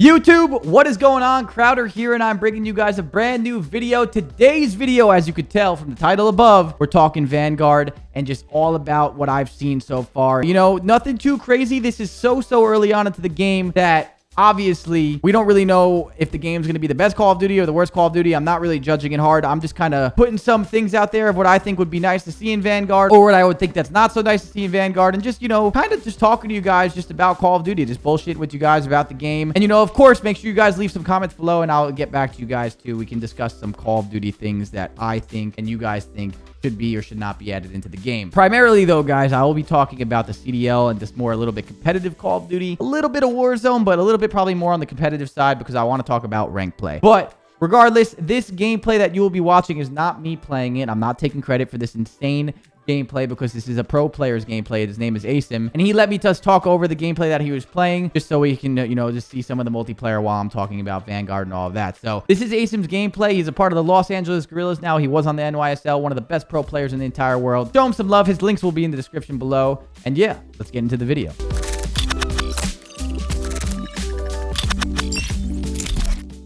YouTube, what is going on? Crowder here, and I'm bringing you guys a brand new video. Today's video, as you could tell from the title above, we're talking Vanguard and just all about what I've seen so far. You know, nothing too crazy. This is so early on into the game that obviously we don't really know if the game's going to be the best Call of Duty or the worst Call of Duty. I'm not really judging it hard. I'm just kind of putting some things out there of what I think would be nice to see in Vanguard, or what I would think that's not so nice to see in Vanguard, and just, you know, kind of just talking to you guys just about Call of Duty, just bullshit with you guys about the game. And, you know, of course, make sure you guys leave some comments below, and I'll get back to you guys too. We can discuss some Call of Duty things that I think and you guys think should be or should not be added into the game. Primarily, though, guys, I will be talking about the CDL and just more a little bit competitive Call of Duty, a little bit of Warzone, but a little bit probably more on the competitive side because I want to talk about ranked play. But regardless, this gameplay that you will be watching is not me playing it. I'm not taking credit for this insane gameplay because this is a pro player's gameplay. His name is Asim, and he let me just talk over the gameplay that he was playing just so we can, you know, just see some of the multiplayer while I'm talking about Vanguard and all of that. So this is Asim's gameplay. He's a part of the Los Angeles Guerrillas now. He was on the NYSL, one of the best pro players in the entire world. Show him some love. His links will be in the description below. And yeah, let's get into the video.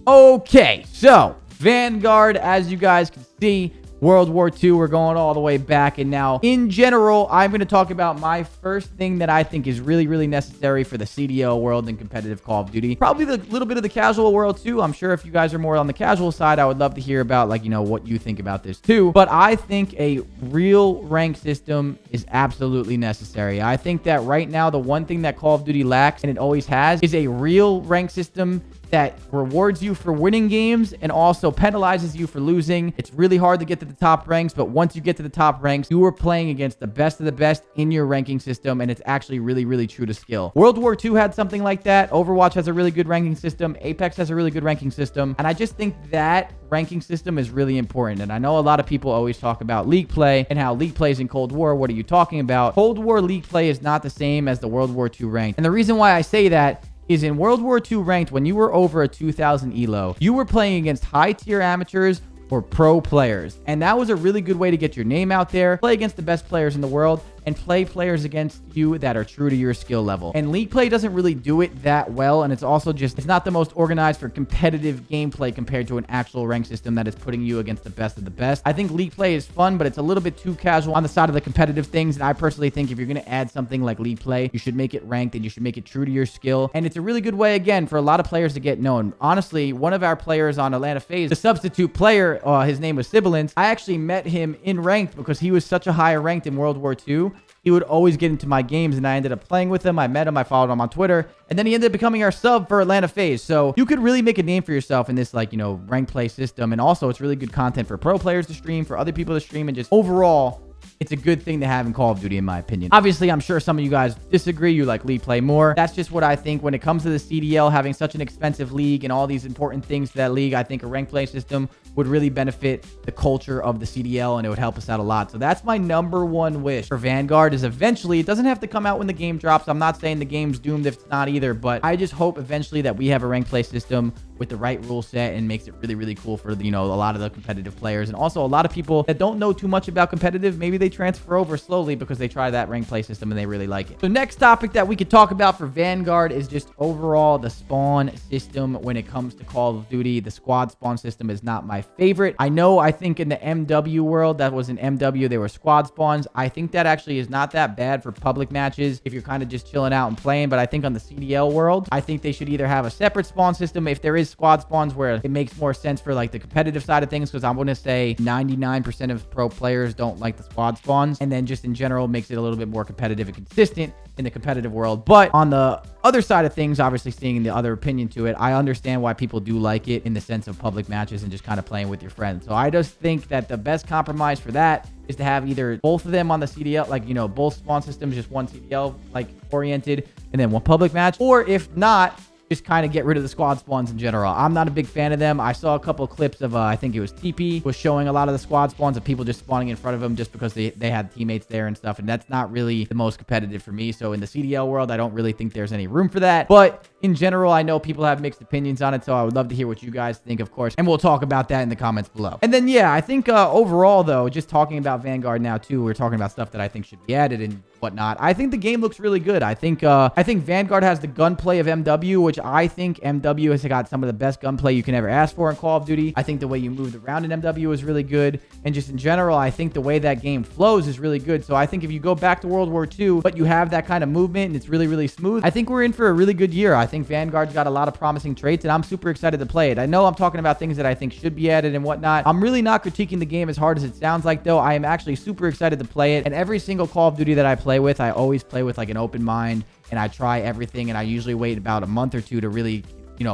Okay, so Vanguard, as you guys can see, World War II, we're going all the way back. And now, in general, I'm going to talk about my first thing that I think is really necessary for the CDL world and competitive Call of Duty. Probably the little bit of the casual world, too. I'm sure if you guys are more on the casual side, I would love to hear about, like, you know, what you think about this, too. But I think a real rank system is absolutely necessary. I think that right now, the one thing that Call of Duty lacks, and it always has, is a real rank system that rewards you for winning games and also penalizes you for losing. It's really hard to get to the top ranks, but once you get to the top ranks, you are playing against the best of the best in your ranking system, and it's actually really true to skill. World War II had something like that. Overwatch has a really good ranking system. Apex has a really good ranking system, and I just think that ranking system is really important. And I know a lot of people always talk about league play and how league play is in Cold War. What are you talking about? Cold War league play is not the same as the World War II ranked. And the reason why I say that is in World War II ranked, when you were over a 2000 elo, you were playing against high tier amateurs or pro players. And that was a really good way to get your name out there, play against the best players in the world, and play players against you that are true to your skill level. And league play doesn't really do it that well, and it's also just, it's not the most organized for competitive gameplay compared to an actual rank system that is putting you against the best of the best. I think league play is fun, but it's a little bit too casual on the side of the competitive things, and I personally think if you're going to add something like league play, you should make it ranked and you should make it true to your skill. And it's a really good way, again, for a lot of players to get known. Honestly, one of our players on Atlanta FaZe, the substitute player, his name was Sibilance. I actually met him in ranked because he was such a higher ranked in World War II. He would always get into my games, and I ended up playing with him. I met him, I followed him on Twitter, and then he ended up becoming our sub for Atlanta FaZe. So you could really make a name for yourself in this, like, you know, rank play system. And also, it's really good content for pro players to stream, for other people to stream, and just overall, it's a good thing to have in Call of Duty, in my opinion. Obviously, I'm sure some of you guys disagree. You like league play more. That's just what I think. When it comes to the CDL, having such an expensive league and all these important things to that league, I think a rank play system would really benefit the culture of the CDL, and it would help us out a lot. So that's my number one wish for Vanguard, is eventually, it doesn't have to come out when the game drops. I'm not saying the game's doomed if it's not either, but I just hope eventually that we have a rank play system with the right rule set and makes it really cool for, you know, a lot of the competitive players. And also a lot of people that don't know too much about competitive, maybe they transfer over slowly because they try that rank play system and they really like it. So next topic that we could talk about for Vanguard is just overall the spawn system when it comes to Call of Duty. The squad spawn system is not my favorite. I think in the MW world, that was in MW, there were squad spawns. I think that actually is not that bad for public matches if you're kind of just chilling out and playing. But I think on the CDL world, I think they should either have a separate spawn system if there is squad spawns, where it makes more sense for like the competitive side of things, because I'm going to say 99% of pro players don't like the squad spawns, and then just in general makes it a little bit more competitive and consistent in the competitive world. But on the other side of things, obviously seeing the other opinion to it, I understand why people do like it in the sense of public matches and just kind of playing with your friends. So I just think that the best compromise for that is to have either both of them on the CDL, like, you know, both spawn systems, just one CDL like oriented, and then one public match. Or if not, just kind of get rid of the squad spawns in general. I'm not a big fan of them. I saw a couple of clips of, I think it was TP, was showing a lot of the squad spawns of people just spawning in front of them just because they had teammates there and stuff. And that's not really the most competitive for me. So in the CDL world, I don't really think there's any room for that. But in general, I know people have mixed opinions on it. So I would love to hear what you guys think, of course. And we'll talk about that in the comments below. And then, yeah, I think overall, though, just talking about Vanguard now, too, we're talking about stuff that I think should be added. And whatnot. I think the game looks really good. I think Vanguard has the gunplay of MW, which I think MW has got some of the best gunplay you can ever ask for in Call of Duty. I think the way you moved around in MW is really good. And just in general, I think the way that game flows is really good. So I think if you go back to World War II, but you have that kind of movement and it's really, really smooth, I think we're in for a really good year. I think Vanguard's got a lot of promising traits, and I'm super excited to play it. I know I'm talking about things that I think should be added and whatnot. I'm really not critiquing the game as hard as it sounds like, though. I am actually super excited to play it. And every single Call of Duty that I play with, I always play with like an open mind, and I try everything, and I usually wait about a month or two to really,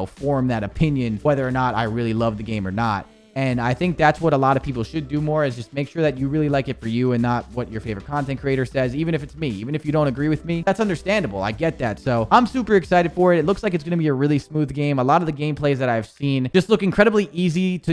form that opinion whether or not I really love the game or not. And I think that's what a lot of people should do more, is just make sure that you really like it for you and not what your favorite content creator says. Even if it's me, even if you don't agree with me, that's understandable. I get that. So I'm super excited for it. It looks like it's going to be a really smooth game. A lot of the gameplays that I've seen just look incredibly easy to,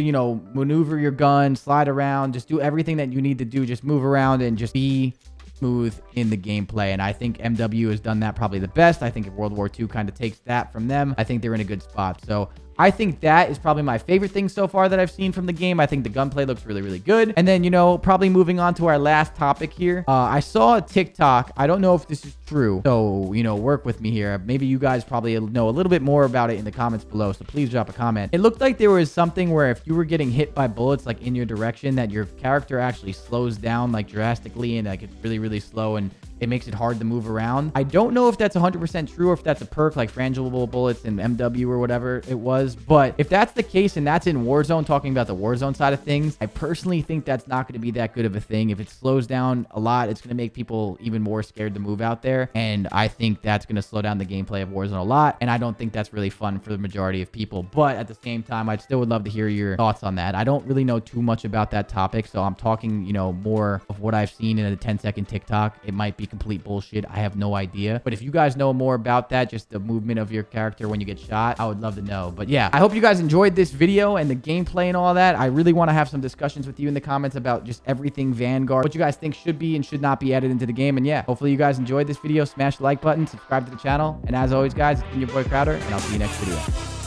maneuver your gun, slide around, just do everything that you need to do. Just move around and just be smooth in the gameplay. And I think MW has done that probably the best. I think if World War II kind of takes that from them, I think they're in a good spot. So I think that is probably my favorite thing so far that I've seen from the game. I think the gunplay looks really, really good. And then, probably moving on to our last topic here. I saw a TikTok. I don't know if this is true, so, work with me here. Maybe you guys probably know a little bit more about it in the comments below, so please drop a comment. It looked like there was something where if you were getting hit by bullets, like in your direction, that your character actually slows down like drastically, and like it's really, really slow, and it makes it hard to move around. I don't know if that's 100% true or if that's a perk like frangible bullets in MW or whatever it was. But if that's the case and that's in Warzone, talking about the Warzone side of things, I personally think that's not going to be that good of a thing. If it slows down a lot, it's going to make people even more scared to move out there. And I think that's going to slow down the gameplay of Warzone a lot. And I don't think that's really fun for the majority of people. But at the same time, I still would love to hear your thoughts on that. I don't really know too much about that topic, so I'm talking, more of what I've seen in a 10-second TikTok. It might be complete bullshit. I have no idea. But if you guys know more about that, just the movement of your character when you get shot, I would love to know. But yeah, I hope you guys enjoyed this video and the gameplay and all that. I really want to have some discussions with you in the comments about just everything Vanguard, what you guys think should be and should not be added into the game. And yeah, hopefully you guys enjoyed this video. Smash the like button, subscribe to the channel. And as always, guys, it's been your boy Crowder, and I'll see you next video.